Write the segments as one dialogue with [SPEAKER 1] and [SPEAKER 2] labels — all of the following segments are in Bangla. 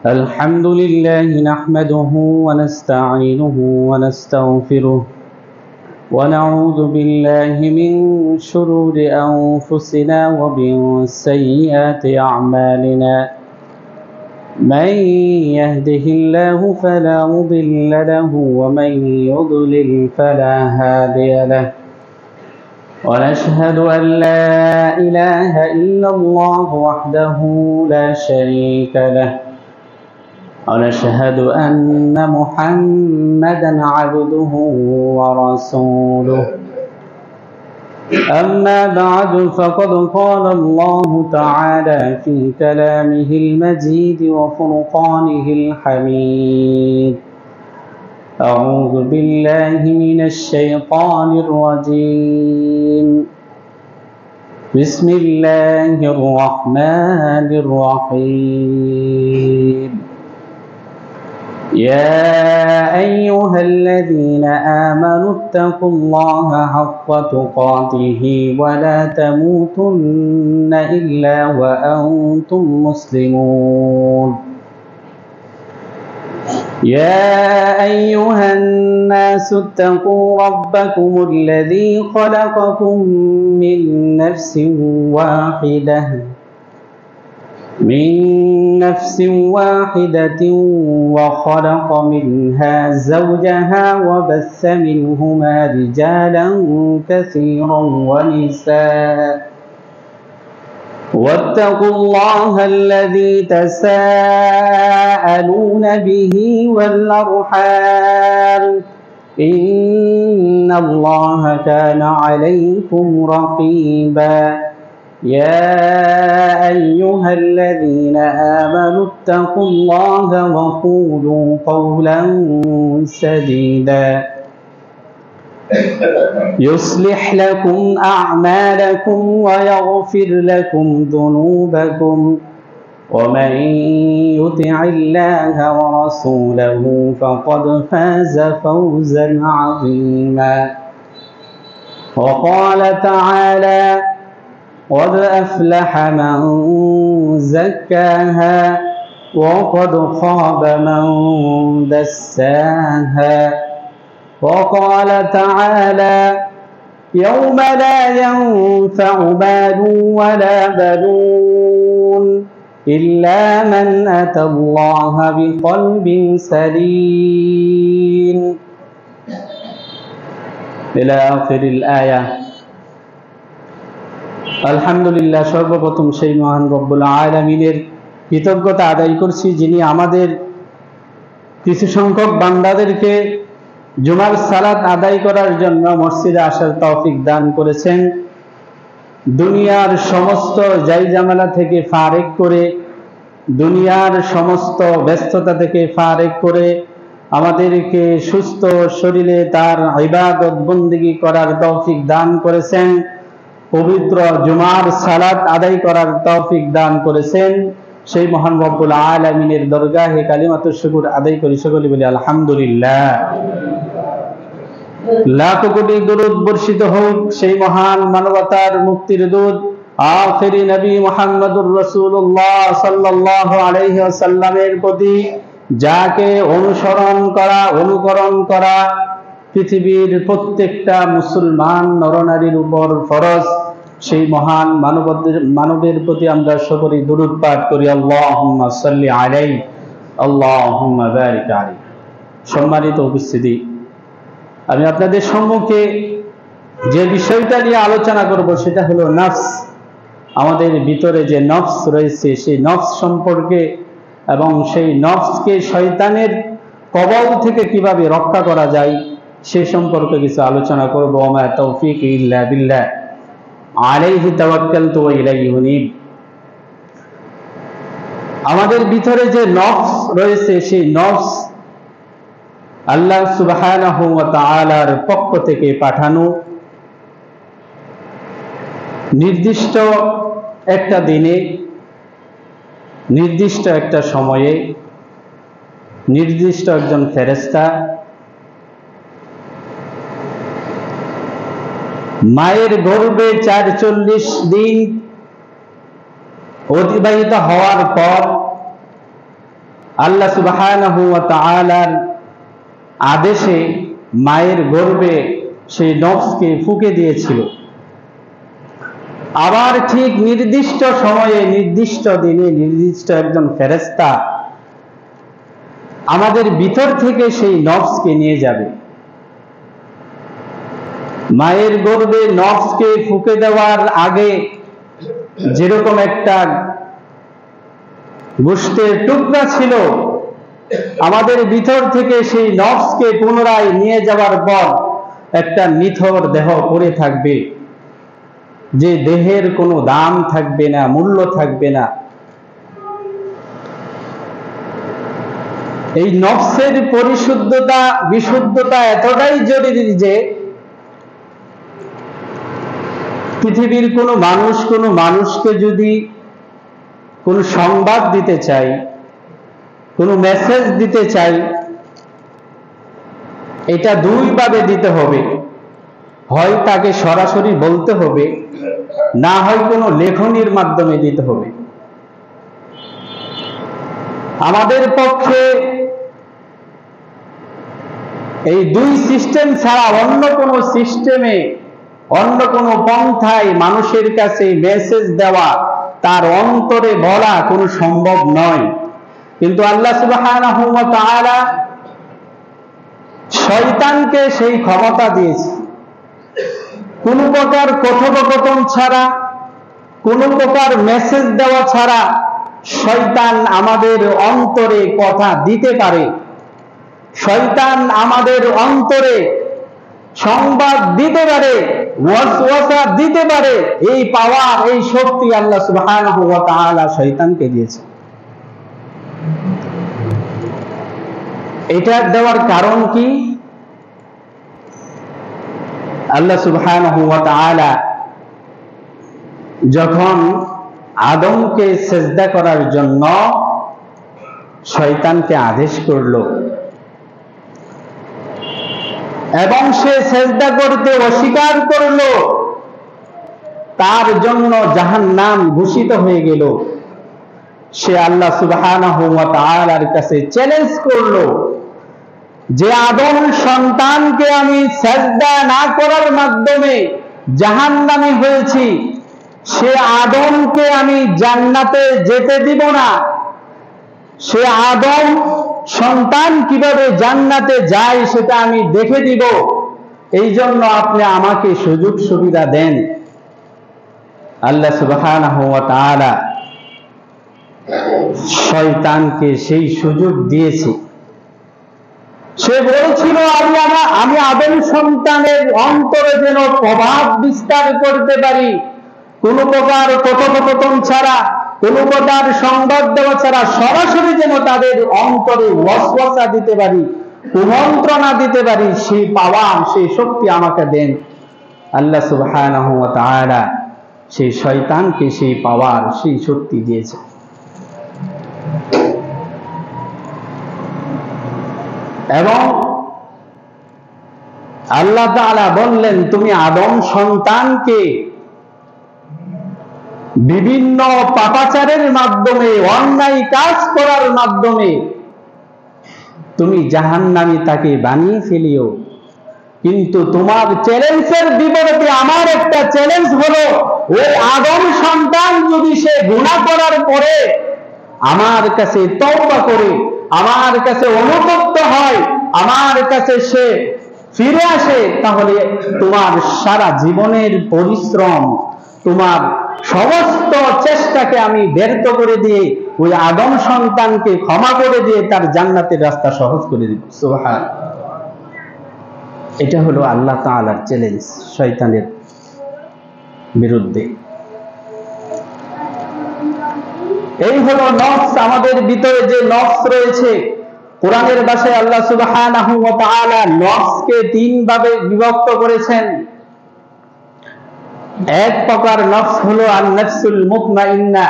[SPEAKER 1] الحمد لله نحمده ونستعينه ونستغفره ونعوذ بالله من شرور أنفسنا ومن سيئات أعمالنا من يهده الله فلا مضل له ومن يضلل فلا هادي له ونشهد أن لا إله إلا الله وحده لا شريك له ونشهد أن محمدا عبده ورسوله أما بعد فقد قال الله تعالى في كلامه المجيد وفرقانه الحميد أعوذ بالله من الشيطان الرجيم بسم الله الرحمن الرحيم يا أيها الذين آمنوا اتقوا الله حق تقاته ولا تموتن إلا وأنتم مسلمون يا أيها الناس اتقوا ربكم الذي خلقكم من نفس واحدة وخلق منها زوجها وبث منهما رجالا كثيرا ونساء واتقوا الله الذي تساءلون به والأرحام إن الله كان عليكم رقيبا يا أيها الذين آمنوا اتقوا الله وقولوا قولا سديدا يصلح لكم أعمالكم ويغفر لكم ذنوبكم ومن يطع الله ورسوله فقد فاز فوزا عظيما وقال تعالى قد أفلح من زكاها وقد خاب من دساها وقال تعالى يوم لا ينفع مال ولا بنون إلا من أتى الله بقلب سليم إلى آخر الآية আলহামদুলিল্লাহ সর্বপ্রথম সেই মহান রব্বুল আলামিনের কৃতজ্ঞতা আদায় করছি যিনি আমাদের কিছু সংখ্যক বান্দাদেরকে জুমার সালাত আদায় করার জন্য মসজিদে আসার তৌফিক দান করেছেন। দুনিয়ার সমস্ত জাইজামালা থেকে ফারেক করে, দুনিয়ার সমস্ত ব্যস্ততা থেকে ফারেক করে আমাদেরকে সুস্থ শরীরে তার ইবাদত বন্দেগী করার তৌফিক দান করেছেন, পবিত্র জুমার সালাত আদায় করার তৌফিক দান করেছেন। সেই মহান রব্বুল আলামিনের দরগাহে কালিমাতুশ শুকর আদায় করি, সকলে বলি আলহামদুলিল্লাহ। লাখ কোটি দরুদ বর্ষিত হোক সেই মহান মানবতার মুক্তির দূত আখিরি নবী মুহাম্মদুর রাসূলুল্লাহ সাল্লাল্লাহু আলাইহি ওয়াসাল্লামের প্রতি, যাকে অনুকরণ করা পৃথিবীর প্রত্যেকটা মুসলমান নরনারীর উপর ফরজ। সেই মহান মানবের প্রতি আমরা সকলেই দুরূদ পাঠ করি, আল্লাহুম্মা সাল্লি আলাইহি আল্লাহুম্মা বারিক আলাইহি। সম্মানিত উপস্থিতি, আমি আপনাদের সম্মুখে যে বিষয়টা নিয়ে আলোচনা করব সেটা হলো নফস। আমাদের ভিতরে যে নফস রয়েছে সেই নফস সম্পর্কে এবং সেই নফসকে শয়তানের কবল থেকে কিভাবে রক্ষা করা যায় সে সম্পর্কে কিছু আলোচনা করব। ওমা তৌফিক ইল্লা বিল্লাহ আলাইহি তাওয়াক্কালতু ওয়া ইলাইহি উনীব। আমাদের ভিতরে যে নফস রয়েছে সেই নফস আল্লাহ সুবহানাহু ওয়া তাআলার পক্ষ থেকে পাঠানো, নির্দিষ্ট একটা দিনে, নির্দিষ্ট একটা সময়ে, নির্দিষ্ট একজন ফেরেশতা মায়ের গর্ভে ৪৪ দিন অতিবাহিত হওয়ার পর আল্লাহ সুবহানাহু ওয়া তাআলার আদেশে মায়ের গর্ভে সেই নফসকে ফুঁকে দিয়েছিল। আবার ঠিক নির্দিষ্ট সময়ে, নির্দিষ্ট দিনে, নির্দিষ্ট একজন ফেরেশতা আমাদের ভিতর থেকে সেই নফসকে নিয়ে যাবে। মায়ের গর্ভে নফসকে ফুঁকে দেওয়ার আগে যেরকম একটা গোশতের টুকরা ছিল, আমাদের ভিতর থেকে সেই নফসকে পুনরায় নিয়ে যাওয়ার পর একটা নিথর দেহ পড়ে থাকবে, যে দেহের কোনো দাম থাকবে না, মূল্য থাকবে না। এই নফসের পরিশুদ্ধতা, বিশুদ্ধতা এতটাই জরুরি যে পৃথিবীর কোনো মানুষ কোনো মানুষকে যদি কোনো সংবাদ দিতে চাই, কোনো মেসেজ দিতে চাই, এটা দুইভাবে দিতে হবে। হয় তাকে সরাসরি বলতে হবে, না হয় কোনো লেখনির মাধ্যমে দিতে হবে। আমাদের পক্ষে এই দুই সিস্টেম ছাড়া অন্য কোনো সিস্টেমে, অন্য কোনো পন্থায় মানুষের কাছে মেসেজ দেওয়া, তার অন্তরে বলা কোনো সম্ভব নয়। কিন্তু আল্লাহ সুবহানাহু ওয়া তাআলা শয়তানকে সেই ক্ষমতা দিয়েছে। কোন প্রকার কথোপকথন ছাড়া, কোন প্রকার মেসেজ দেওয়া ছাড়া শয়তান আমাদের অন্তরে কথা দিতে পারে। শয়তান আমাদের অন্তরে সংবাদ দিতে পারে, ওয়াসওয়াসা দিতে পারে। এই পাওয়ার, এই শক্তি আল্লাহ সুবহানাহু ওয়া তাআলা শয়তানকে দিয়েছে। এটা দেওয়ার কারণ কি? আল্লাহ সুবহানাহু ওয়া তাআলা যখন আদমকে সিজদা করার জন্য শয়তানকে আদেশ করলো এবং সে সিজদা করতে অস্বীকার করলো, তার জন্য জাহান্নাম ঘোষিত হয়ে গেল। সে আল্লাহ সুবহানাহু ওয়া তাআলার কাছে চ্যালেঞ্জ করলো যে আদম সন্তানকে আমি সিজদা না করার মাধ্যমে জাহান্নামী হয়েছি, সে আদমকে আমি জান্নাতে যেতে দিব না। সে আদম সন্তান কিভাবে জান্নাতে যায় সেটা আমি দেখে দিব। এই জন্য আপনি আমাকে সুযোগ সুবিধা দেন। আল্লাহ সুবহানাহু ওয়া তাআলা শয়তানকে সেই সুযোগ দিয়েছে। সে বলেছিল আমি আদম সন্তানের অন্তরে যেন প্রভাব বিস্তার করতে পারি, কোন প্রকার কথোপকথন ছাড়া, কোন প্রকার সংবাদ দেওয়া ছাড়া সরাসরি যেন তাদের অন্তরে ওয়াসওয়াসা দিতে পারি, কুমন্ত্রণা দিতে পারি। সেই পাওয়ার, সেই শক্তি আমাকে দেন। আল্লাহ সুবহানাহু ওয়া তাআলা সেই শয়তানকে সেই পাওয়ার, সেই শক্তি দিয়েছে। এবং আল্লাহ তাআলা বললেন, তুমি আদম সন্তানকে বিভিন্ন পাপাচারের মাধ্যমে, অন্যায় কাজ করার মাধ্যমে তুমি জাহান্নামী তাকে বানিয়ে ফেলিও। কিন্তু তোমার চ্যালেঞ্জের বিপরীতে আমার একটা চ্যালেঞ্জ হলো, ওই আদম সন্তান যদি সে গুনাহ করার পরে আমার কাছে তওবা করে, আমার কাছে অনুতপ্ত হয়, আমার কাছে সে ফিরে আসে, তাহলে তোমার সারা জীবনের পরিশ্রম, তোমার সমস্ত চেষ্টাকে আমি ব্যর্থ করে দিয়ে ওই আদম সন্তানকে ক্ষমা করে দিয়ে তার জান্নাতের রাস্তা সহজ করে দিব। সুবহানাল্লাহ। এটা হলো আল্লাহ তাআলার চ্যালেঞ্জ শয়তানের বিরুদ্ধে। এই হলো নফস। আমাদের ভিতরে যে নফস রয়েছে, কোরআনের ভাষায় আল্লাহ সুবহানাহু ওয়া তাআলা নফসকে তিন ভাবে বিভক্ত করেছেন। এক প্রকার নফস হলো আন-নাফসুল মুতমাইন্না।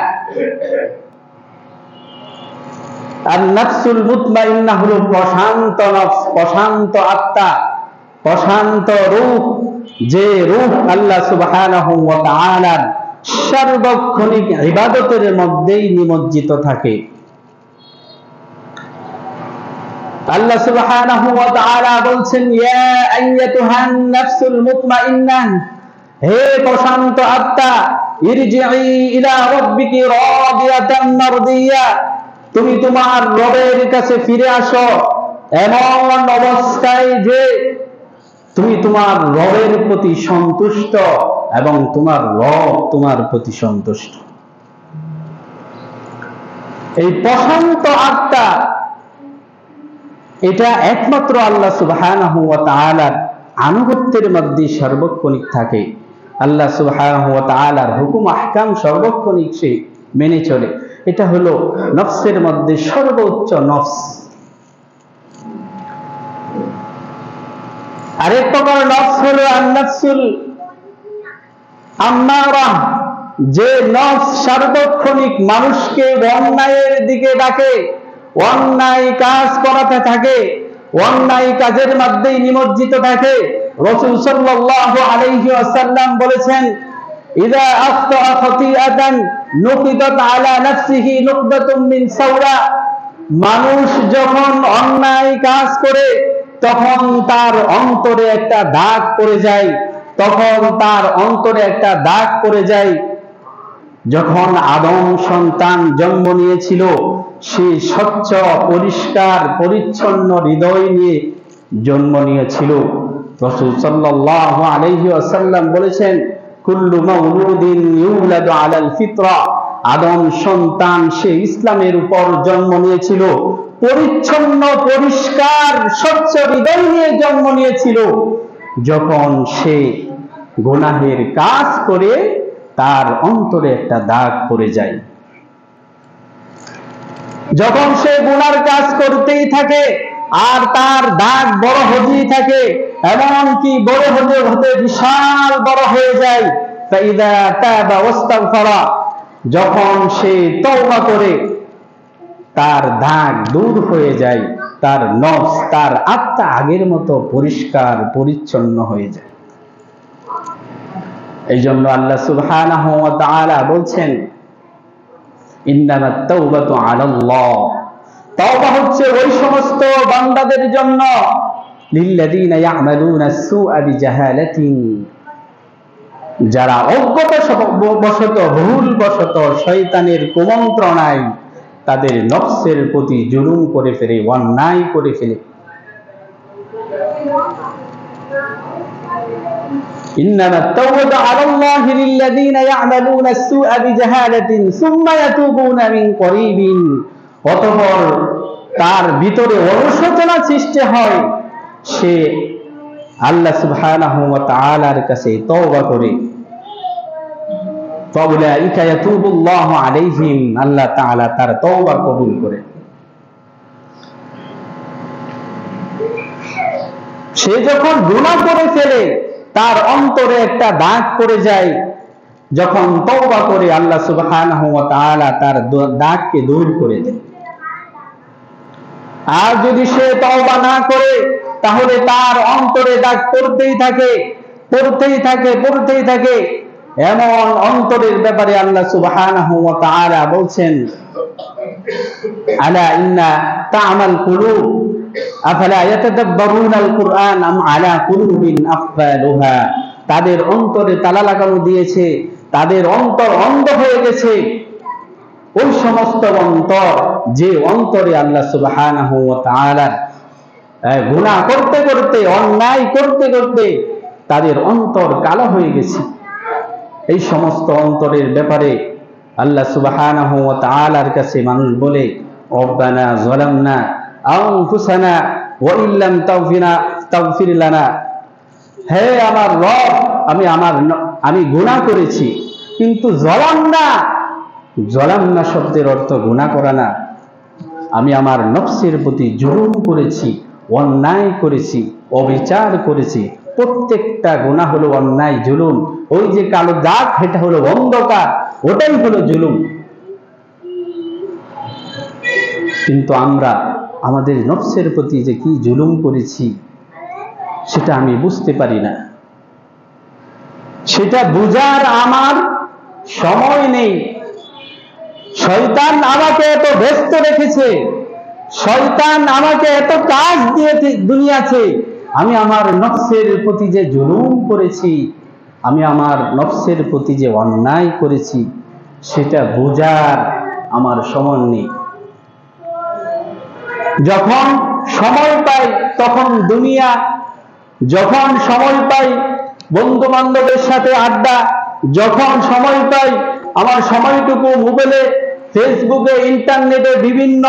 [SPEAKER 1] আন-নাফসুল মুতমাইন্না হলো প্রশান্ত নফস, প্রশান্ত আত্মা, প্রশান্ত রূহ, যে রূহ আল্লাহ সুবহানাহু ওয়া তাআলার সার্বক্ষণিক ইবাদতের মধ্যেই নিমজ্জিত থাকে। আল্লাহ সুবহানাহু ওয়া তাআলা বলছেন, ইয়া আইয়াতুহান নাফসুল মুতমাইন্নাহ, হে প্রশান্ত আত্মা, ইরজিই ইলা রাব্বিকি রাদিয়াতান মারদিয়া, তুমি তোমার রবের কাছে ফিরে আসো এমন অবস্থায় যে তুমি তোমার রবের প্রতি সন্তুষ্ট এবং তোমার রব তোমার প্রতি সন্তুষ্ট। এই প্রশান্ত আত্মা এটা একমাত্র আল্লাহ সুবহানাহু ওয়া তাআলার আনুগত্যের মধ্যে সার্বক্ষণিক থাকে। আল্লাহ সুবহানাহু ওয়া তাআলার হুকুম আহকাম সার্বক্ষণিক সে মেনে চলে। এটা হলো নফসের মধ্যে সর্বোচ্চ নফস। আরেক প্রকার নফস হলো আন-নাফসুল আম্মারা, যে নফস সার্বক্ষণিক মানুষকে অন্যায়ের দিকে ডাকে, অন্যায় কাজ করাতে থাকে, অন্যায় কাজের মধ্যেই নিমজ্জিত থাকে। রাসূল সাল্লাল্লাহু আলাইহি ওয়াসাল্লাম বলেছেন, ইযা আখতা খাতিআতান নুকিদাত আলা নাফসিহি নুকদাতুম মিন সাওরা, মানুষ যখন অন্যায় কাজ করে তখন তার অন্তরে একটা দাগ পড়ে যায়, তখন তার অন্তরে একটা দাগ পড়ে যায়। যখন আদম সন্তান জন্ম নিয়েছিল, সে স্বচ্ছ পরিষ্কার পরিচ্ছন্ন হৃদয় নিয়ে জন্ম নিয়েছিল। রাসূল সাল্লাল্লাহু আলাইহি ওয়াসাল্লাম বলেছেন, কুল্লু মাউলুদিন ইউলাদু আলাল ফিতরা, আদম সন্তান সে ইসলামের উপর জন্ম নিয়েছিল, পরিচ্ছন্ন পরিষ্কার স্বচ্ছ হৃদয় নিয়ে জন্ম নিয়েছিল। যখন সে গুনাহের কাজ করে তার অন্তরে একটা দাগ পড়ে যায়। যখন সে গুনার কাজ করতেই থাকে আর তার দাগ বড় হতেই থাকে, এমনকি বড় হতে হতে বিশাল বড় হয়ে যায়। ফাইদা তাবা ওয়াস্তাগফারা, যখন সে তওবা করে তার দাগ দূর হয়ে যায়, তার নফস তার আত্মা আগের মতো পরিষ্কার পরিচ্ছন্ন হয়ে যায়। এই জন্য আল্লাহ সুবহানাহু ওয়া তাআলা বলছেন, ইন্নামাত তাওবাতু আলাল্লাহ, তওবা হচ্ছে ওই সমস্ত বান্দাদের জন্য, লিল্লাযীনা ইয়ামালুনা আস-সুআ বিজাহালাতিন, যারা অজ্ঞতাবশত ভুলবশত শয়তানের কুমন্ত্রণায় তাদের নফসের প্রতি জুলুম করে ফেলে, অন্যায় করে ফেলে। ইন্নামাত তাওবাতু আলাল্লাহি লিল্লাযীনা ইয়ামালুনা আস-সুআ বিজাহালাতিন সুম্মা ইয়াতুবুনা মিন করিবিন, অতঃপর তার ভিতরে অনুশোচনা সৃষ্টি হয়, সে আল্লাহ সুবহানাহু ওয়া তাআলার কাছে তওবা করে, ফাউলাইকা ইয়াতুবুল্লাহু আলাইহিম, আল্লাহ তাআলা তার তওবা কবুল করে। সে যখন গুনাহ করে ফেলে তার অন্তরে একটা দাগ পড়ে যায়, যখন তওবা করে আল্লাহ সুবহানাহু ওয়া তাআলা তার দাগকে দূর করে দেন। আর যদি সে তওবা না করে তাহলে তার অন্তরে দাগ পড়তেই থাকে, পড়তেই থাকে, পড়তেই থাকে। এমন অন্তরের ব্যাপারে আল্লাহ সুবহানাহু ওয়া তাআলা বলছেন, আলা ইন্না তা'মাল কুলুব আফালা ইয়াতাদাব্বারুনাল কুরআন আম আলা কুলুবিন আকফালুহা, তাদের অন্তরে তালা লাগানো দিয়েছে, তাদের অন্তর অন্ধ হয়ে গেছে। ওই সমস্ত অন্তর যে অন্তরে আল্লাহ সুবহানাহু ওয়া তাআলা গুনাহ করতে করতে, অন্যায় করতে করতে তাদের অন্তর কালো হয়ে গেছে। এই সমস্ত অন্তরের ব্যাপারে আল্লাহ সুবহানাহু ওয়া তাআলার কাছে মানুষ বলে, রব্বানা যালামনা আনফুসানা ওয়া ইল্লাম তাগফির লানা, হে আমার রব, আমি গুনাহ করেছি, কিন্তু যালামনা শব্দের অর্থ গুনাহ করা না। আমি আমার নফসের প্রতি জুলুম করেছি, অন্যায় করেছি, অবিচার করেছি। প্রত্যেকটা গুনাহ হলো অন্যায়, জুলুম। ওই যে কালো দাগ, এটা হলো অন্ধকার, ওটাই হলো জুলুম। কিন্তু আমরা আমাদের নফসের প্রতি যে কি জুলুম করেছি সেটা আমি বুঝতে পারি না। সেটা বুঝার আমার সময় নেই। শয়তান আমাকে এত ব্যস্ত রেখেছে, শয়তান আমাকে এত কাজ দিয়ে দুনিয়াতে, আমি আমার নফসের প্রতি যে জুলুম করেছি, আমি আমার নফসের প্রতি যে অন্যায় করেছি, সেটা বোঝার আমার সময় নেই। যখন সময় পাই তখন দুনিয়া, যখন সময় পাই বন্ধু বান্ধবের সাথে আড্ডা, যখন সময় পাই আমার সময়টুকু মোবাইলে, ফেসবুকে, ইন্টারনেটে, বিভিন্ন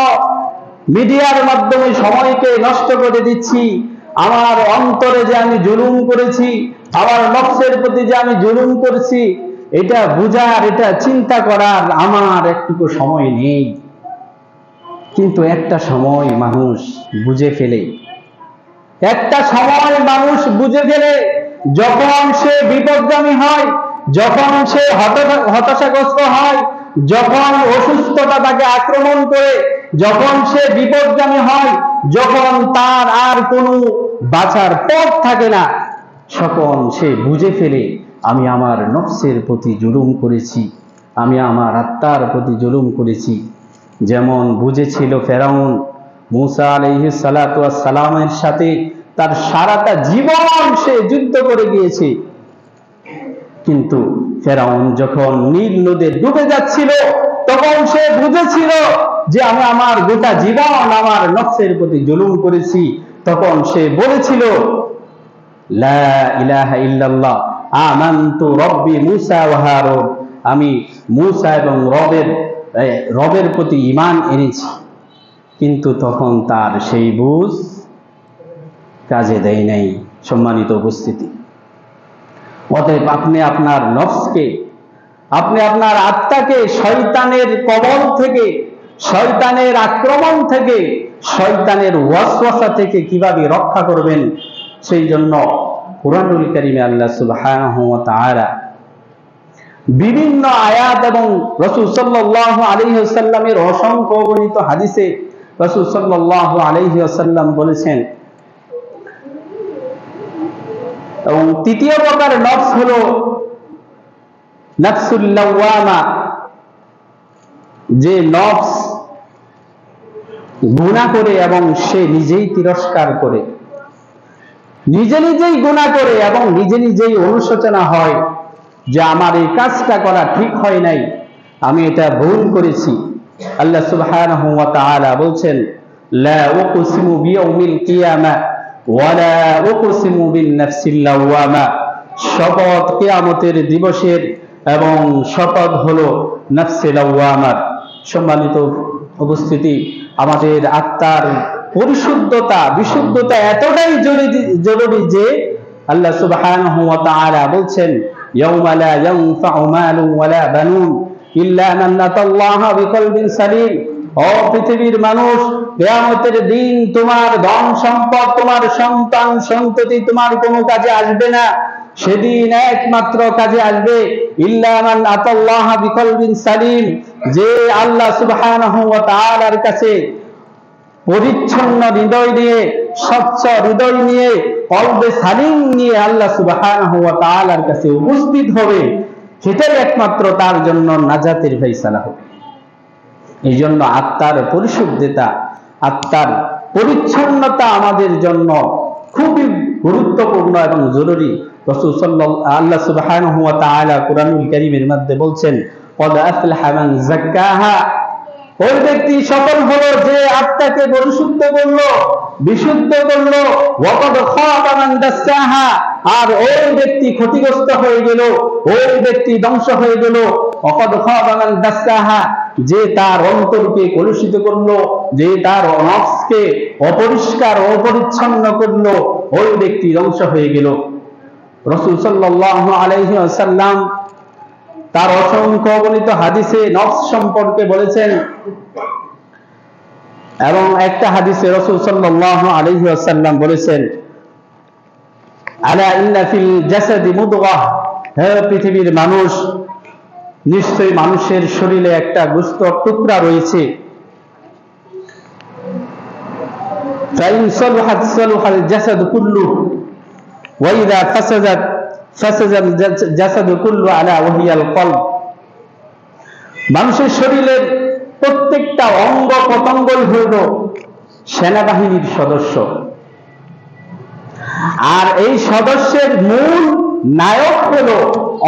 [SPEAKER 1] মিডিয়ার মাধ্যমে সময়কে নষ্ট করে দিচ্ছি। আমার অন্তরে যে আমি জুলুম করেছি, আমার নফসের প্রতি যে আমি জুলুম করেছি, এটা বুঝার, এটা চিন্তা করার আমার একটুকু সময় নেই। কিন্তু একটা সময় মানুষ বুঝে ফেলে, একটা সময় মানুষ বুঝে ফেলে, যখন সে বিপদগামী হয়, যখন সে হতাশাগ্রস্ত হয়, যখন অসুস্থতা তাকে আক্রমণ করে, যখন সে বিপদগামী হয়, যখন তার আর কোনো বাঁচার পথ থাকে না, তখন সে বুঝে ফেলে আমি আমার নফসের প্রতি জুলুম করেছি, আমি আমার আত্মার প্রতি জুলুম করেছি। যেমন বুঝেছিল ফেরাউন মূসা আলাইহিস সালাতু ওয়াস সালামের সাথে তার সারাটা জীবন সে যুদ্ধ করে গিয়েছে, কিন্তু ফেরাউন যখন নীল নদে ডুবে যাচ্ছিল তখন সে বুঝেছিল যে আমি আমার গোটা জীবন আমার নফসের প্রতি জুলুম করেছি। তখন সে বলেছিল লা ইলাহা ইল্লাল্লাহ আমানতু রব্বি মূসা ওয়া হারুন, আমি মূসা এবং রবের প্রতি ঈমান এনেছি। কিন্তু তখন তার সেই বুঝ কাজে দেয় নাই। সম্মানিত উপস্থিতি, অতএব আপনি আপনার নফসকে, আপনি আপনার আত্মাকে শয়তানের কবল থেকে, শয়তানের আক্রমণ থেকে, শয়তানের ওয়াসওয়াসা থেকে কিভাবে রক্ষা করবেন, সেই জন্য কুরআনুল কারীমে আল্লাহ সুবহানাহু ওয়া তাআলা বিভিন্ন আয়াত এবং রাসূল সাল্লাল্লাহু আলাইহি ওয়াসাল্লামের অসংখ্য অগণিত হাদিসে রাসূল সাল্লাল্লাহু আলাইহি ওয়াসাল্লাম বলেছেন। এবং তৃতীয় প্রকার নফস হলো নফসুল লাওয়ামা, যে নফস গুনাহ করে এবং সে নিজেই তিরস্কার করে, নিজে নিজেই গুনাহ করে এবং নিজে নিজেই অনুশোচনা হয় যে আমার এই কাজটা করা ঠিক হয় নাই, আমি এটা ভুল করেছি। আল্লাহ সুবহানাহু ওয়া তাআলা বলছেন লা উকসিমু বিয়াউমিল কিয়ামাহ ওয়া লা উকসিমু বিন নাফসিল লাওয়ামা, শপথ কিয়ামতের দিবসের এবং শপথ হলো নফসে লাওয়ামার। সম্মানিত উপস্থিতি, আমাদের আত্মার পরিশুদ্ধতা, বিশুদ্ধতা এতটাই জরুরি যে আল্লাহ সুবহানাহু ওয়া তাআলা বলছেন ইয়াউমা লা ইয়ানফাউ মালুন ওয়া লা বানুন ইল্লা মান আতাল্লাহা বিকলবিন সালিম। ও পৃথিবীর মানুষ, কিয়ামতের দিন তোমার ধন সম্পদ, তোমার সন্তান সন্ততি তোমার কোনো কাজে আসবে না। সেদিন একমাত্র কাজে আসবে ইল্লা মান আতাল্লাহা বিকলবিন সালিম, যে আল্লাহ সুবহানাহু ওয়া তাআলার কাছে পরিচ্ছন্ন হৃদয় নিয়ে, স্বচ্ছ হৃদয় নিয়ে, কলবে সালিম নিয়ে আল্লাহ সুবহানাহু ওয়া তাআলার কাছে উপস্থিত হবে। সেটাই একমাত্র তার জন্য নাজাতের ফয়সালা হবে। এই জন্য আত্মার পরিশুদ্ধতা, আত্মার পরিচ্ছন্নতা আমাদের জন্য খুবই গুরুত্বপূর্ণ এবং জরুরি। রাসূল আল্লাহ সুবহানাহু ওয়া তাআলা কুরআনুল কারীমের মধ্যে বলছেন ক্বাদ আফলাহা মান যাক্কাহা, ওই ব্যক্তি সফল হলো যে আত্মাকে পরিশুদ্ধ করলো, বিশুদ্ধ করলো। ওয়া ক্বাদ খাবা মান দাসসাহা, আর ওই ব্যক্তি ক্ষতিগ্রস্ত হয়ে গেল, ওই ব্যক্তি ধ্বংস হয়ে গেল। ওয়া ক্বাদ খাবা মান দাসসাহা, যে তার অন্তরকে কলুষিত করলো, যে তার নফসকে অপরিষ্কার অপরিচ্ছন্ন করলো, ওই ব্যক্তি ধ্বংস হয়ে গেল। রাসূল সাল্লাল্লাহু আলাইহি ওয়াসাল্লাম তার অসংখ্য অগণিত হাদিসে নফস সম্পর্কে বলেছেন। এবং একটা হাদিসে রাসূল সাল্লাল্লাহু আলাইহি ওয়াসাল্লাম বলেছেন আলা ইন্না ফিল জাসাদি মুদগাহ, হে পৃথিবীর মানুষ, নিশ্চয়ই মানুষের শরীরে একটা গোশতের টুকরা রয়েছে। ফাইন সালহাত সালহাল জাসাদ কুল্লু ওয়া ইযা ফাসাদাত ফাসাদাল জাসাদ কুল্লু আলা ওয়াহিয়াল কলব। মানুষের শরীরের প্রত্যেকটা অঙ্গ প্রত্যঙ্গই হইল সেনাবাহিনীর সদস্য, আর এই সদস্যের মূল নায়ক হলো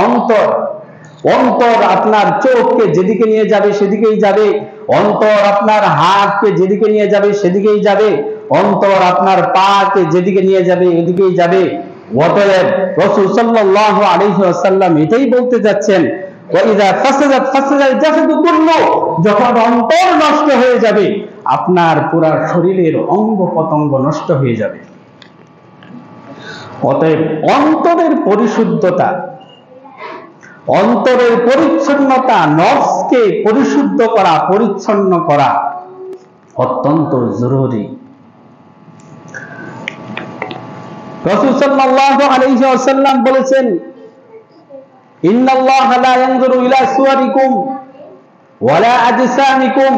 [SPEAKER 1] অন্তর। অন্তর আপনার চোখকে যেদিকে নিয়ে যাবে সেদিকেই যাবে, অন্তর আপনার হাতকে যেদিকে নিয়ে যাবে সেদিকেই যাবে, অন্তর আপনার পাকে যেদিকে নিয়ে যাবে এদিকেই যাবে। অতএব রাসূল সাল্লাল্লাহু আলাইহি ওয়াসাল্লাম এটাই বলতে যাচ্ছেন, ওয়াইযা ফাসাদাত ফাসাদাল জাসাদু কুল্লু, যখন অন্তর নষ্ট হয়ে যাবে আপনার পুরো শরীরের অঙ্গ প্রত্যঙ্গ নষ্ট হয়ে যাবে। অতএব অন্তরের পরিশুদ্ধতা, অন্তরের পরিচ্ছন্নতা, নফসকে পরিশুদ্ধ করা, পরিচ্ছন্ন করা অত্যন্ত জরুরি। রাসূল সাল্লাল্লাহু আলাইহি ওয়াসাল্লাম বলেছেন, ইন্নাল্লাহা লা ইয়ানজুরু ইলা সুওয়ারিকুম ওয়ালা আজসামিকুম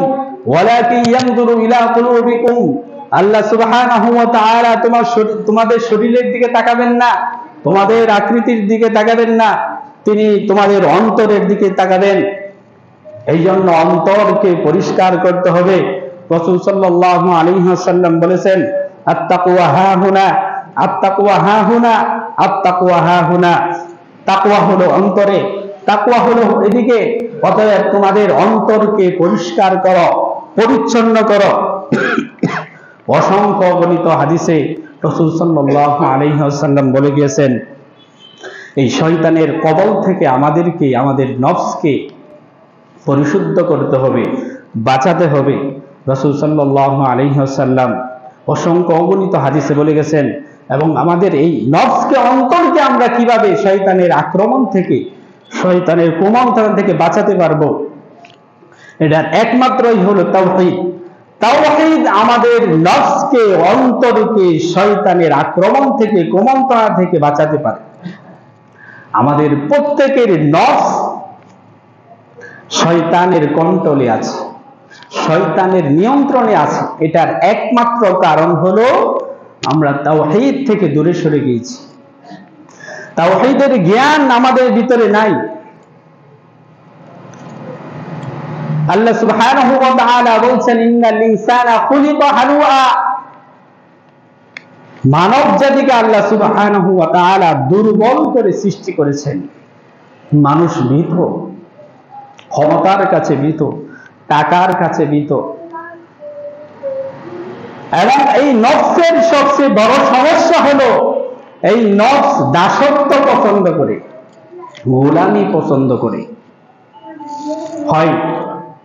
[SPEAKER 1] ওয়ালাকিন ইয়ানজুরু ইলা কুলুবিকুম। আল্লাহ সুবহানাহু ওয়া তাআলা তোমাদের শরীরের দিকে তাকাবেন না, তোমাদের আকৃতির দিকে তাকাবেন না, তিনি তোমাদের অন্তরের দিকে তাকাবেন। এই জন্য অন্তরকে পরিষ্কার করতে হবে। রাসূল সাল্লাল্লাহু আলাইহি ওয়াসাল্লাম বলেছেন, আত-তাকওয়া হাহুনা, আত-তাকওয়া হাহুনা, আত-তাকওয়া হাহুনা। তাকওয়া হলো অন্তরে, তাকওয়া হলো এদিকে। অতএব তোমাদের অন্তরকে পরিষ্কার করো, পরিচ্ছন্ন করো। অসংখ্য গণিত হাদিসে রাসূল সাল্লাল্লাহু আলাইহি ওয়াসাল্লাম বলে গিয়েছেন, এই শয়তানের কবল থেকে আমাদেরকে, আমাদের নফসকে পরিশুদ্ধ করতে হবে, বাঁচাতে হবে। রাসূল সাল্লাল্লাহু আলাইহি ওয়াসাল্লাম অসংখ্য অগণিত হাদিসে বলে গেছেন। এবং আমাদের এই নফসকে, অন্তরকে আমরা কিভাবে শয়তানের আক্রমণ থেকে, শয়তানের কুমন্ত্রণা থেকে বাঁচাতে পারবো, এটার একমাত্রই হলো তাওহীদ। তাওহীদ আমাদের নফসকে, অন্তরকে শয়তানের আক্রমণ থেকে, কুমন্ত্রণা থেকে বাঁচাতে পারে। আমাদের প্রত্যেকের নফস শয়তানের কন্ট্রোলে আছে, শয়তানের নিয়ন্ত্রণে আছে। এটার একমাত্র কারণ হলো আমরা তাওহীদ থেকে দূরে সরে গিয়েছি, তাওহীদের জ্ঞান আমাদের ভিতরে নাই। আল্লাহ সুবহানাহু ওয়া তাআলা বলেন, ইন্নাল ইনসানা খুলিকা হালুআ। মানব জাতিকে আল্লাহ সুবহানাহু ওয়া তাআলা দুর্বল করে সৃষ্টি করেছেন। মানুষ ভীত, ক্ষমতার কাছে ভীত, টাকার কাছে ভীত। এবং এই নফসের সবচেয়ে বড় সমস্যা হলো এই নফস দাসত্ব পছন্দ করে, গোলামি পছন্দ করে। হয়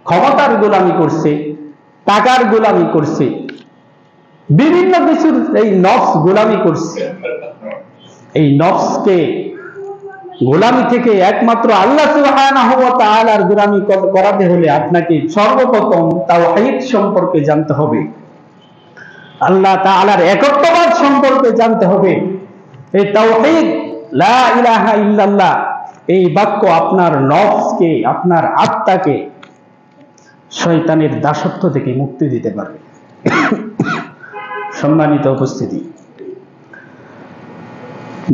[SPEAKER 1] ক্ষমতার গোলামি করছে, টাকার গোলামি করছে, বিভিন্ন কিছুর এই নফস গোলামি করছে। এই নফসকে গোলামি থেকে একমাত্র আল্লাহ সুবহানাহু ওয়া তাআলার গোলামি করাতে হলে আপনাকে সর্বপ্রথম তাওহীদ সম্পর্কে জানতে হবে, আল্লাহ তাআলার একত্ববাদ সম্পর্কে জানতে হবে। এই তাওহীদ, লা ইলাহা ইল্লাল্লাহ, এই বাক্য আপনার নফসকে, আপনার আত্মাকে শয়তানের দাসত্ব থেকে মুক্তি দিতে পারবে। সম্মানিত উপস্থিতি,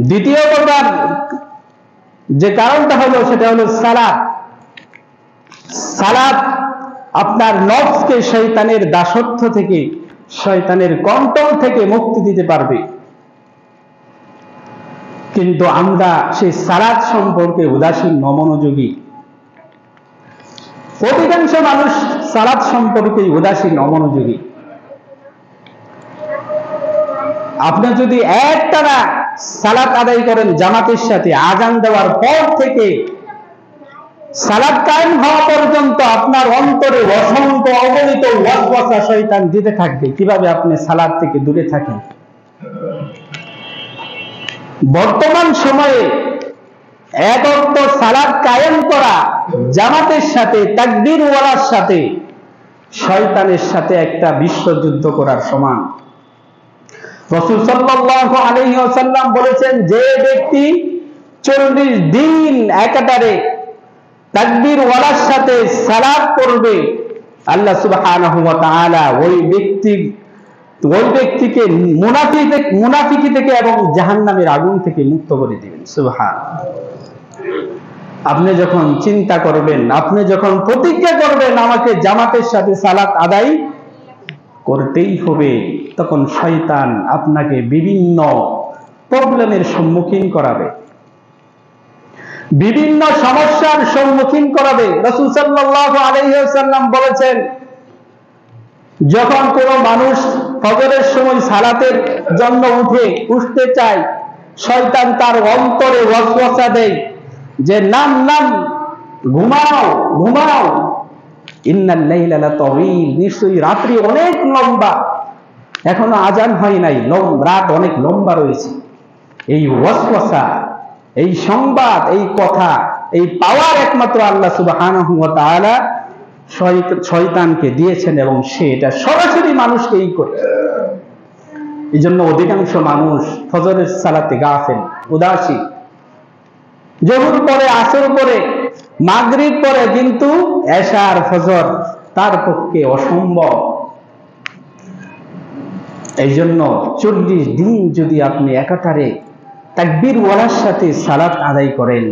[SPEAKER 1] দ্বিতীয় প্রকার যে কারণটা হলো সেটা হলো সালাত। সালাত আপনার নফসকে শয়তানের দাসত্ব থেকে, শয়তানের কন্ট্রোল থেকে মুক্তি দিতে পারবে। কিন্তু আমরা সেই সালাত সম্পর্কে উদাসীন, অমনোযোগী। অধিকাংশ মানুষ সালাত সম্পর্কে উদাসীন, অমনোযোগী। আপনি যদি একটানা সালাত আদায় করেন জামাতের সাথে, আজান দেওয়ার পর থেকে সালাত কায়েম হওয়া পর্যন্ত আপনার অন্তরে অসংখ্য অগণিত ওয়াসওয়াসা শয়তান দিতে থাকবে। কিভাবে আপনি সালাত থেকে দূরে থাকেন? বর্তমান সময়ে এক ওয়াক্ত সালাত কায়েম করা জামাতের সাথে, তাকবীর ওয়ালার সাথে, শয়তানের সাথে একটা বিশ্বযুদ্ধ করার সমান। রাসূল সাল্লাল্লাহু আলাইহি ওয়াসাল্লাম বলেছেন, যে ব্যক্তি 40 দিন একাধারে তাকবীর ওয়ালার সাথে সালাত পড়বে, আল্লাহ সুবহানাহু ওয়া তাআলা ওই ব্যক্তিকে মুনাফিকি থেকে এবং জাহান্নামের আগুন থেকে মুক্ত করে দিবেন। সুবহানাল্লাহ। আপনি যখন চিন্তা করবেন, আপনি যখন প্রতিজ্ঞা করবেন আমাকে জামাতের সাথে সালাত আদায় করতেই হবে, তখন শয়তান আপনাকে বিভিন্ন প্রবলেমের সম্মুখীন করাবে, বিভিন্ন সমস্যার সম্মুখীন করাবে। রাসূল সাল্লাল্লাহু আলাইহি ওয়াসাল্লাম বলেছেন, যখন কোনো মানুষ ফজরের সময় সালাতের জন্য উঠতে চায়, শয়তান তার অন্তরে ওয়াসওয়াসা দেয় যে নাম নাম, ঘুমাও ঘুমাও, ইন্নাল লাইলা লাতাওয়িল, নিশ্চয়ই রাত্রি অনেক লম্বা, এখনো আজান হয় নাই, রাত অনেক লম্বা রয়েছে। এই ওয়াসওয়াসা, এই সংবাদ, এই কথা, এই পাওয়ার একমাত্র আল্লাহ সুবহানাহু ওয়া তাআলা শয়তানকে দিয়েছেন এবং সে এটা সরাসরি মানুষকেই করে। এই জন্য অধিকাংশ মানুষ ফজরের সালাতে গাফেল, উদাসীন, জোহর পরে, আসর পরে, মাগরিব পরে, কিন্তু এশা আর ফজর তার পক্ষে অসম্ভব। এই জন্য 40 দিন যদি আপনি একাধারে তাকবীর ওয়ালার সাথে সালাত আদায় করেন,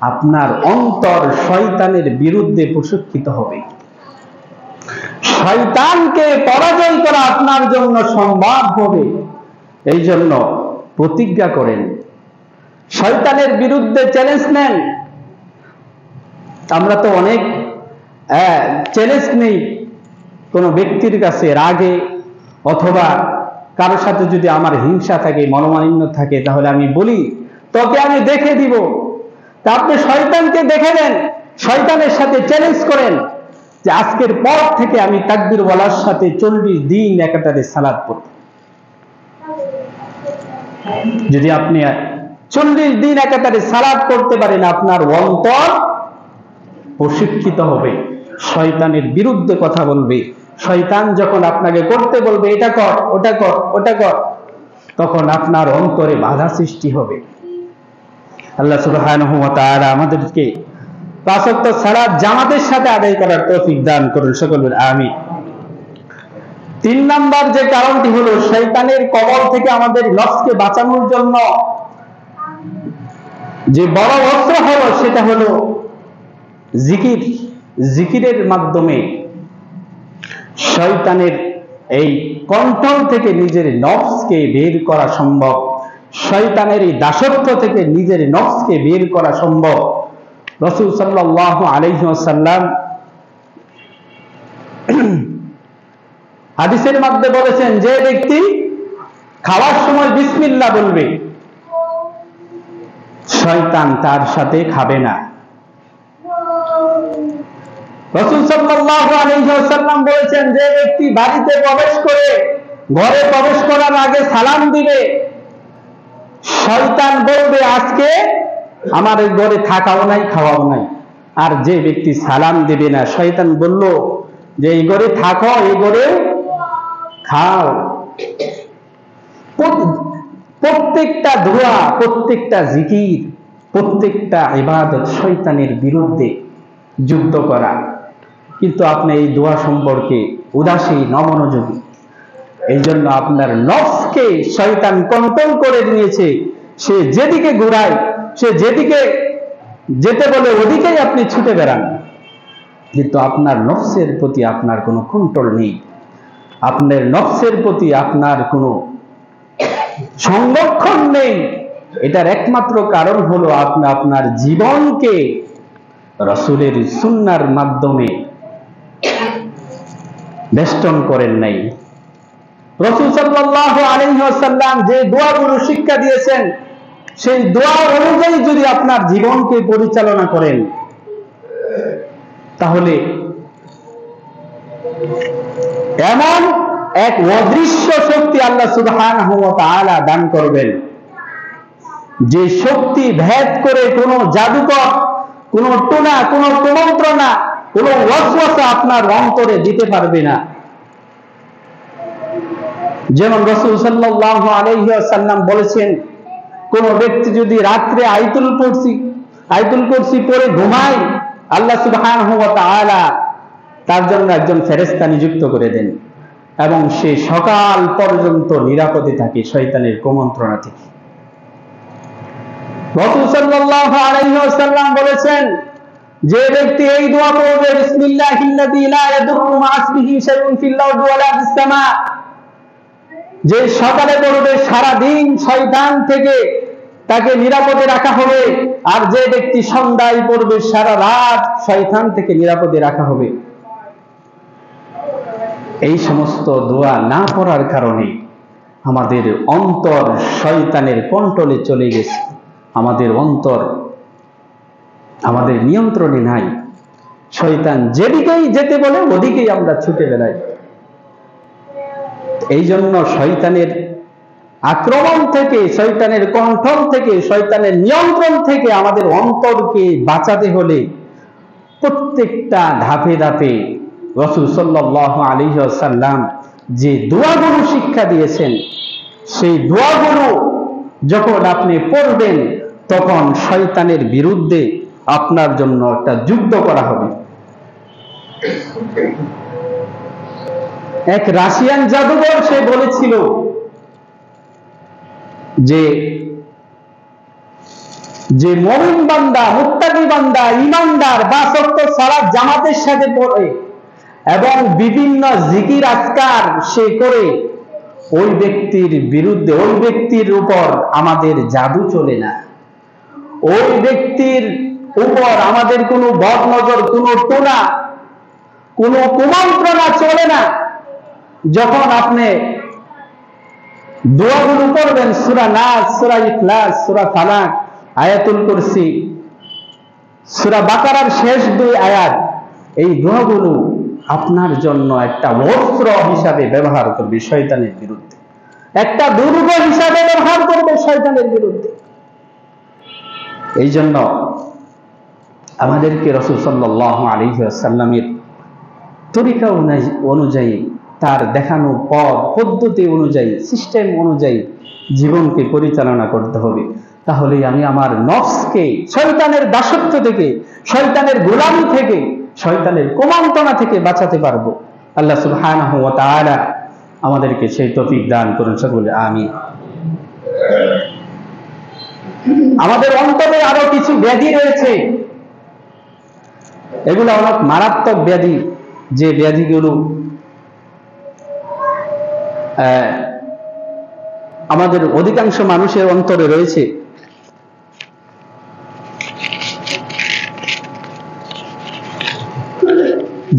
[SPEAKER 1] আপনার অন্তর শয়তানের বিরুদ্ধে প্রশিক্ষিত হবে। শয়তানকে পরাজয় করা আপনার জন্য সম্ভব হবে। এই জন্য প্রতিজ্ঞা করেন, শয়তানের বিরুদ্ধে চ্যালেঞ্জ নেন। আমরা তো অনেক চ্যালেঞ্জ নেই কোনো ব্যক্তির কাছে, রাগে অথবা কারোর সাথে যদি আমার হিংসা থাকে, মনোমালিন্য থাকে, তাহলে আমি বলি তোকে আমি দেখে দিব। তা আপনি শয়তানকে দেখে দেন, শয়তানের সাথে চ্যালেঞ্জ করেন যে আজকের পর থেকে আমি তাকবীর ওয়ালার সাথে 40 দিন একাধারে সালাত পড়ব। যদি আপনি 40 দিন একাধারে সালাত করতে পারেন, আপনার অন্তর প্রশিক্ষিত হবে, শয়তানের বিরুদ্ধে কথা বলবে। শয়তান যখন আপনাকে করতে বলবে এটা কর, ওটা কর, ওটা কর, তখন আপনার অন্তরে বাধা সৃষ্টি হবে। আল্লাহ সুবহানাহু ওয়া তাআলা আমাদেরকে 5 ওয়াক্ত সালাত জামাতের সাথে আদায় করার তৌফিক দান করুন, সকলের আমিন। 3 নাম্বার যে কারণটি হলো শয়তানের কবল থেকে আমাদের নফসকে বাঁচানোর জন্য যে বড় অস্ত্র হলো সেটা হলো জিকির। জিকিরের মাধ্যমে শয়তানের এই কন্ট্রোল থেকে নিজের নফসকে বের করা সম্ভব, শয়তানের এই দাসত্ব থেকে নিজের নফসকে বের করা সম্ভব। রাসূল সাল্লাল্লাহু আলাইহি ওয়াসাল্লাম হাদিসের মধ্যে বলেছেন, যে ব্যক্তি খাওয়ার সময় বিসমিল্লাহ বলবে, শয়তান তার সাথে খাবে না। রাসূল সাল্লাল্লাহু আলাইহি ওয়াসাল্লাম বলেছেন, যে ব্যক্তি বাড়িতে প্রবেশ করে ঘরে প্রবেশ করার আগে সালাম দিবে, শয়তান বলবে আজকে আমার এই ঘরে থাকাও নাই, খাওয়াও নাই। আর যে ব্যক্তি সালাম দিবে না, শয়তান বলল যে এই ঘরে থাকো, এই ঘরে খাও। প্রত্যেকটা দোয়া, প্রত্যেকটা জিকির, প্রত্যেকটা ইবাদত শয়তানের বিরুদ্ধে যুদ্ধ করা। কিন্তু আপনি এই দোয়া সম্পর্কে উদাসীন, অমনোযোগী। এই জন্য আপনার নফসকে শয়তান কন্ট্রোল করে নিয়েছে। সে যেদিকে ঘুরায়, সে যেদিকে যেতে বলে ওদিকেই আপনি ছুটে বেড়ান, কিন্তু আপনার নফসের প্রতি আপনার কোনো কন্ট্রোল নেই। আপনার নফসের প্রতি আপনার কোনো সংরক্ষণ নেই। এটার একমাত্র কারণ হলো আপনি আপনার জীবনকে রাসূলের সুন্নাহর মাধ্যমে বেষ্টন করেন নাই। রাসূল সাল্লাল্লাহু আলাইহি ওয়াসাল্লাম যে দোয়াগুলো শিক্ষা দিয়েছেন, সেই দোয়া অনুযায়ী যদি আপনার জীবনকে পরিচালনা করেন, তাহলে এমন এক অদৃশ্য শক্তি আল্লাহ সুবহানাহু ওয়া তাআলা দান করবেন, যে শক্তি ভেদ করে কোনো জাদুকর, কোনো টোনা, কোনো কুমন্ত্রণা, কোনো ওয়াসওয়াসা আপনার অন্তরে দিতে পারবে না। যেমন রাসূল সাল্লাল্লাহু আলাইহি ওয়াসাল্লাম বলেছেন, কোন ব্যক্তি যদি রাত্রে আয়াতুল কুরসি পড়ে ঘুমায়, আল্লাহ সুবহানাহু ওয়া তাআলা তার জন্য একজন ফেরেশতা নিযুক্ত করে দেন এবং সে সকাল পর্যন্ত নিরাপদে থাকে শয়তানের কুমন্ত্রণা থেকে। রাসূল সাল্লাল্লাহু আলাইহি ওয়াসাল্লাম বলেছেন, যে ব্যক্তি এই দোয়া পড়বে, বিসমিল্লাহিল্লাযী লা ইয়াদুররু মা ইসমিহি শাইউন ফিল আরদি ওয়ালা ফিস সামা, যে সকালে পড়বে সারা দিন শয়তান থেকে তাকে নিরাপদে রাখা হবে, আর যে ব্যক্তি সন্ধ্যায় পড়বে সারা রাত শয়তান থেকে নিরাপদে রাখা হবে। এই সমস্ত দোয়া না পড়ার কারণে আমাদের অন্তর শয়তানের কন্ট্রোলে চলে গেছে, আমাদের অন্তর আমাদের নিয়ন্ত্রণে নাই। শয়তান যেদিকেই যেতে বলে ওদিকেই আমরা ছুটে বেড়াই। এই জন্য শয়তানের আক্রমণ থেকে, শয়তানের কন্ট্রোল থেকে, শয়তানের নিয়ন্ত্রণ থেকে আমাদের অন্তরকে বাঁচাতে হলে প্রত্যেকটা ধাপে ধাপে রাসূল সাল্লাল্লাহু আলাইহি ওয়াসাল্লাম যে দোয়াগুলো শিক্ষা দিয়েছেন, সেই দোয়াগুলো যখন আপনি পড়বেন তখন শয়তানের বিরুদ্ধে আপনার জন্য একটা যুদ্ধ করা হবে। এক রাশিয়ান জাদুকর সে বলেছিল যে মুমিন বান্দা, মুত্তাকি বান্দা, ঈমানদার 5 ওয়াক্ত সালাত জামাতের সাথে পড়ে এবং বিভিন্ন জিকির আজকার সে করে, ওই ব্যক্তির বিরুদ্ধে, ওই ব্যক্তির উপর আমাদের জাদু চলে না, ওই ব্যক্তির উপর আমাদের কোনো বদ নজর, কোনো টোনা, কোনো কুমন্ত্রণা চলে না। যখন আপনি দোয়াগুলো পড়বেন, সূরা নাস, সূরা ইখলাস, সূরা ফালাক, আয়াতুল কুরসি, সূরা বাকারার শেষ 2 আয়াত, এই দোয়াগুলো আপনার জন্য একটা অস্ত্র হিসাবে ব্যবহার করবে শয়তানের বিরুদ্ধে, একটা দুর্গ হিসাবে ব্যবহার করবে শয়তানের বিরুদ্ধে। এই জন্য আমাদেরকে রাসূল সাল্লাল্লাহু আলাইহি ওয়াসাল্লামের তরিকা অনুযায়ী, তার দেখানো পথ পদ্ধতি অনুযায়ী, সিস্টেম অনুযায়ী জীবনকে পরিচালনা করতে হবে। তাহলে আমি আমার নফসকে শয়তানের দাসত্ব থেকে, শয়তানের গোলামি থেকে, শয়তানের কুমন্ত্রণা থেকে বাঁচাতে পারবো। আল্লাহ সুবহানাহু ওয়া তাআলা আমাদেরকে সেই তৌফিক দান করুন সকলে, আমিন। আমাদের অন্তরে আরো কিছু ব্যাধি রয়েছে, এগুলো অনেক মারাত্মক ব্যাধি, যে ব্যাধিগুলো আমাদের অধিকাংশ মানুষের অন্তরে রয়েছে।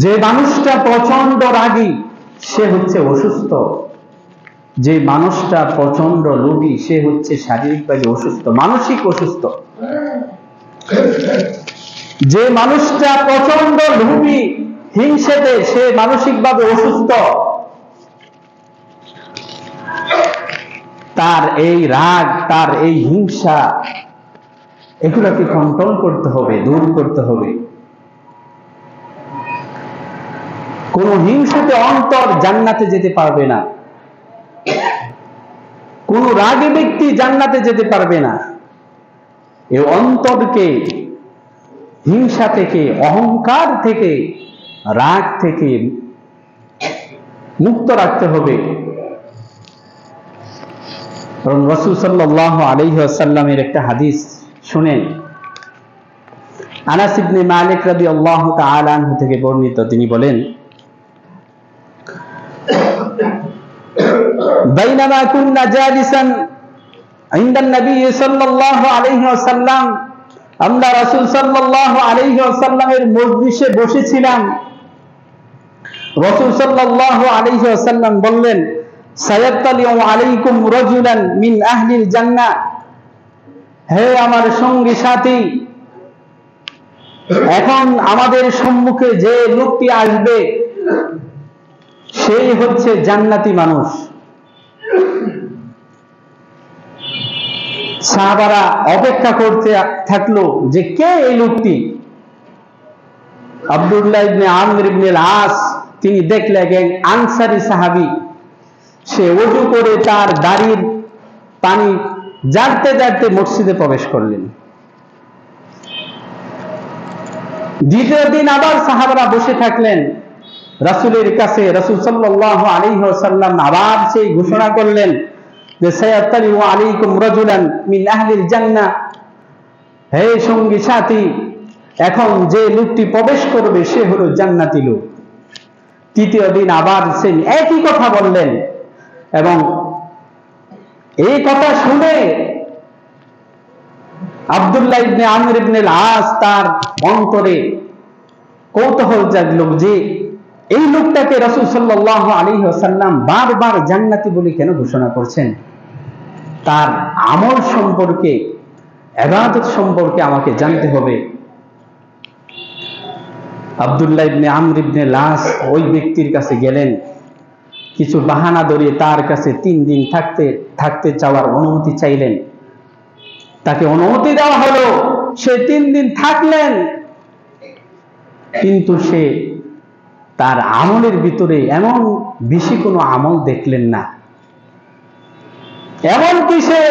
[SPEAKER 1] যে মানুষটা প্রচন্ড রাগী সে হচ্ছে অসুস্থ, যে মানুষটা প্রচন্ড লোভী সে হচ্ছে শারীরিকভাবে অসুস্থ, মানসিক অসুস্থ। যে মানুষটা প্রচন্ড লোভী, হিংসেতে, সে মানসিকভাবে অসুস্থ। তার এই রাগ, তার এই হিংসা, এগুলোকে কন্ট্রোল করতে হবে, দূর করতে হবে। কোন হিংসাতে অন্তর জান্নাতে যেতে পারবে না, কোন রাগী ব্যক্তি জান্নাতে যেতে পারবে না। এই অন্তরকে হিংসা থেকে, অহংকার থেকে, রাগ থেকে মুক্ত রাখতে হবে। রাসূল সাল্লাল্লাহু আলাইহি ওয়াসাল্লামের একটা হাদিস শুনেন, আনাস ইবনে মালিক রাদিয়াল্লাহু তাআলা আনহু থেকে বর্ণিত। তিনি বলেন, বাইনামা কুননা জালিসান ইনদান নবী সাল্লাল্লাহু আলাইহি ওয়াসাল্লাম, আমরা রাসূল সাল্লাল্লাহু আলাইহি ওয়াসাল্লামের মজলিসে বসেছিলাম। রাসূল সাল্লাল্লাহু আলাইহি ওয়াসাল্লাম বললেন, সায়াত্তালিউ আলাইকুম রাজুলান মিন আহলিল জান্নাহ, হে আমার সঙ্গী সাথী, এখন আমাদের সম্মুখে যে লোকটি আসবে সেই হচ্ছে জান্নাতি মানুষ। সাহাবারা অপেক্ষা করতে থাকলো যে কে এই লোকটি। আব্দুল্লাহ ইবনে আমর ইবনে আল-আস তিনি দেখলেন আনসারী সাহাবী, সে ওযু করে তার দাড়ির পানি ঝাড়তে ঝাড়তে মসজিদে প্রবেশ করলেন। দ্বিতীয় দিন আবার সাহাবারা বসে থাকলেন রাসূলের কাছে। রাসূল সাল্লাল্লাহু আলাইহি ওয়াসাল্লাম আবার সেই ঘোষণা করলেন যে সায়াত্তালিউ আলাইকুম রাজুলান মিন আহলিল জান্নাহ, হে সঙ্গী সাথী, এখন যে লোকটি প্রবেশ করবে সে হলো জান্নাতি লোক। তৃতীয় দিন আবার সে একই কথা বললেন, এবং এই কথা শুনে আব্দুল্লাহ ইবনে আমর ইবনে আল-আস তার অন্তরে কৌতূহল জাগলো যে এই লোকটাকে রাসূল সাল্লাল্লাহু আলাইহি ওয়াসাল্লাম বারবার জান্নাতি বলে কেন ঘোষণা করছেন। তার আমল সম্পর্কে, ইবাদত সম্পর্কে আমাকে জানতে হবে। আব্দুল্লাহ ইবনে আমর ইবনে আল-আস ওই ব্যক্তির কাছে গেলেন, কিছু বাহানা ধরিয়ে তার কাছে 3 দিন থাকতে চাওয়ার অনুমতি চাইলেন। তাকে অনুমতি দেওয়া হলো, সে 3 দিন থাকলেন, কিন্তু সে তার আমলের ভিতরে এমন বেশি কোনো আমল দেখলেন না। এমনকি সে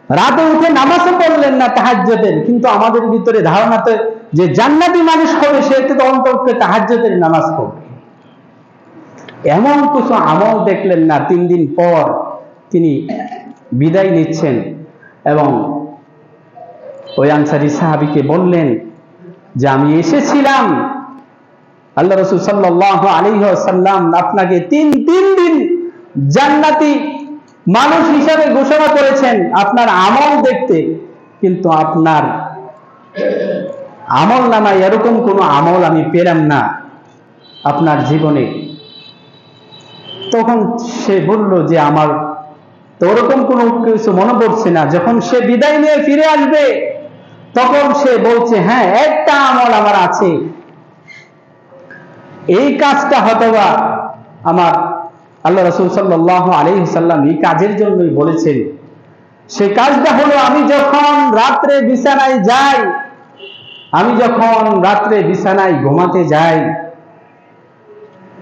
[SPEAKER 1] রাতে উঠে নামাজও পড়লেন না তাহাজ্জুদের, কিন্তু আমাদের ভিতরে ধারণাতে যে জান্নাতি মানুষ হবে সে তো অন্তত তাহাজ্জুদের নামাজ পড়বে, এমন কিছু আমল দেখলেন না। 3 দিন পর তিনি বিদায় নিচ্ছেন এবং ওই আনসারী সাহাবীকে বললেন যে আমি এসেছিলাম, আল্লাহ রাসূল সাল্লাল্লাহু আলাইহি ওয়াসাল্লাম আপনাকে 3 দিন জান্নাতি মানুষ হিসাবে ঘোষণা করেছেন আপনার আমল দেখতে, কিন্তু আপনার আমল নামায় এরকম কোনো আমল আমি পেলাম না আপনার জীবনে। তখন সে বলল যে আমার তো ওরকম কোনো কিছু মনে পড়ছে না। যখন সে বিদায় নিয়ে ফিরে আসবে তখন সে বলছে, হ্যাঁ একটা আমল আমার আছে, এই কাজটা হয়তোবা আমার আল্লাহ রাসূল সাল্লাল্লাহু আলাইহি ওয়াসাল্লাম এই কাজের জন্যই বলেছেন। সেই কাজটা হলো আমি যখন রাত্রে বিছানায় ঘুমাতে যাই,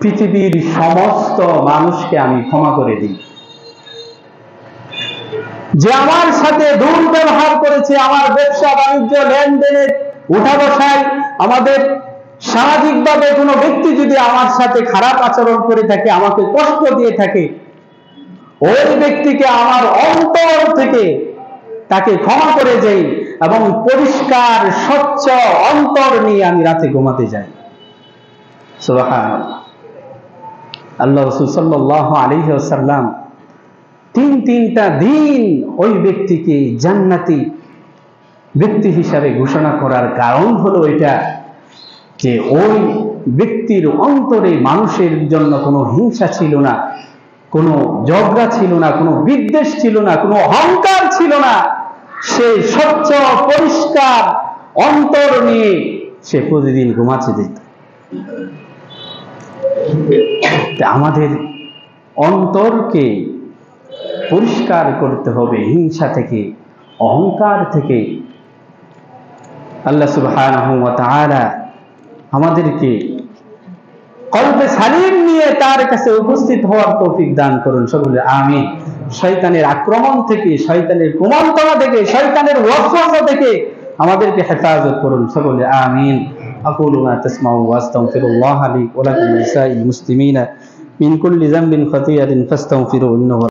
[SPEAKER 1] পৃথিবীর সমস্ত মানুষকে আমি ক্ষমা করে দিই। যে আমার সাথে দুর্ব্যবহার করেছে, আমার ব্যবসা বাণিজ্য লেনদেনে উঠা বসায়, আমাদের সামাজিকভাবে কোনো ব্যক্তি যদি আমার সাথে খারাপ আচরণ করে থাকে, আমাকে কষ্ট দিয়ে থাকে, ওই ব্যক্তিকে আমার অন্তর থেকে তাকে ক্ষমা করে যাই এবং পরিষ্কার স্বচ্ছ অন্তর নিয়ে আমি রাতে ঘুমাতে যাই। সুবহানাল্লাহ। আল্লাহ রাসূল সাল্লাল্লাহু আলাইহি ওয়াসাল্লাম 3টা দিন ওই ব্যক্তিকে জান্নাতি ব্যক্তি হিসাবে ঘোষণা করার কারণ হলো এটা যে ওই ব্যক্তির অন্তরে মানুষের জন্য কোনো হিংসা ছিল না, কোনো ঝগড়া ছিল না, কোনো বিদ্বেষ ছিল না, কোনো অহংকার ছিল না। সে স্বচ্ছ পরিষ্কার অন্তর নিয়ে সে প্রতিদিন ঘুমাতে যেত। আমাদের অন্তরকে পরিষ্কার করতে হবে হিংসা থেকে, অহংকার থেকে। আল্লাহ সুবহানাহু ওয়া তাআলা আমাদেরকে কলবে সালিম নিয়ে তার কাছে উপস্থিত হওয়ার তৌফিক দান করুন, সকলে আমিন। শয়তানের আক্রমণ থেকে, শয়তানের কুমন্ত্রণা থেকে, শয়তানের ওয়াসওয়াসা থেকে আমাদেরকে হেফাজত করুন, সকলে আমিন। আকুলু মা তাসমাউ ওয়া আস্তাগফিরুল্লাহ লি ওয়া লাকুম ওয়া লিসাইরিল মুসলিমিনা মিন কুল্লি যামবিন খাতিয়াতিন ফাস্তাগফিরুহু ইন্নাহু